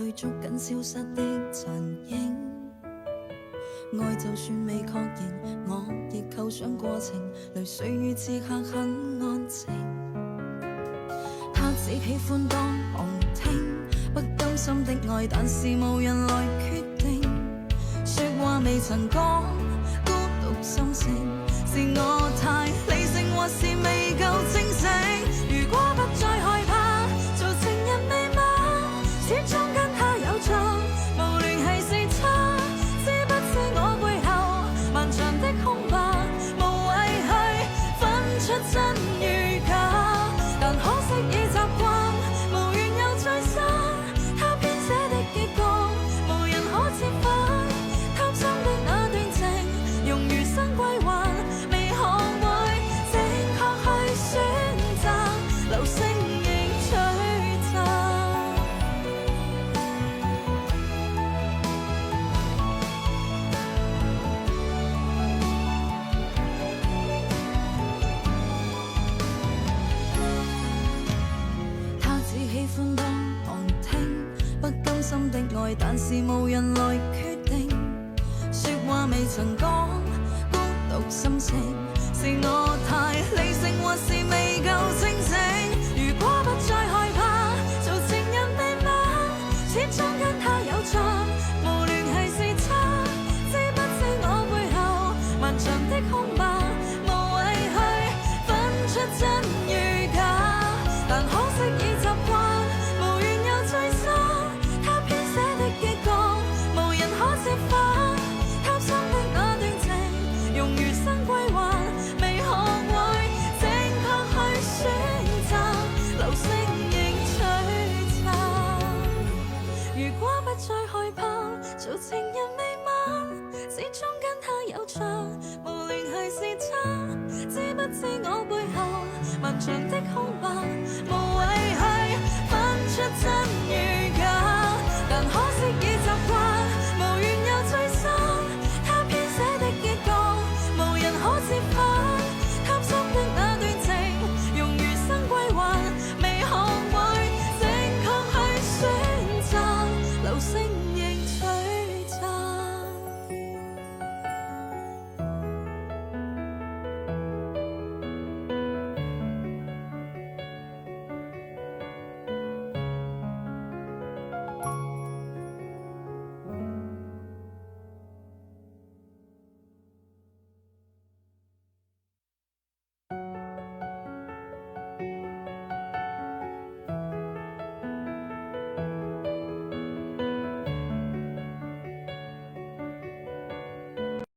裏捉緊消失的殘影。愛就算未確認，我亦構想過程，淚水與此刻很安靜。他只喜歡當旁聽，不甘心的愛，但是無人來決定。說話未曾講，孤獨心聲，是我太理性，或是未夠清醒。如果不再害怕做情人未嗎？始終跟他有錯，無聯繫是差。知不知我背後漫長的空白，無謂去分出真與假。但可惜已習慣，無緣又再生。他編寫的結局，無人可折返。貪心的那段情，用餘生歸還，未學會正確去選擇，流星映璀璨。他只喜歡當旁聽，不甘心的愛，但是無人來決定。說話未曾講，孤獨心情，是我太理性，或是未夠清醒。如果不再害怕做情人未嗎？始終跟他有錯，無聯繫是差。知不知我背後漫長的空白，無謂去分出真與假。但可惜已習慣，無緣又再生。他編寫的結局，無人可折返。貪心的那段情，用餘生歸還，未學會正確去選擇，流星映璀璨。如果不再害怕做情人未嗎？始終跟他有錯，無聯繫是差。知不知我背後漫長的空白，無謂去分出真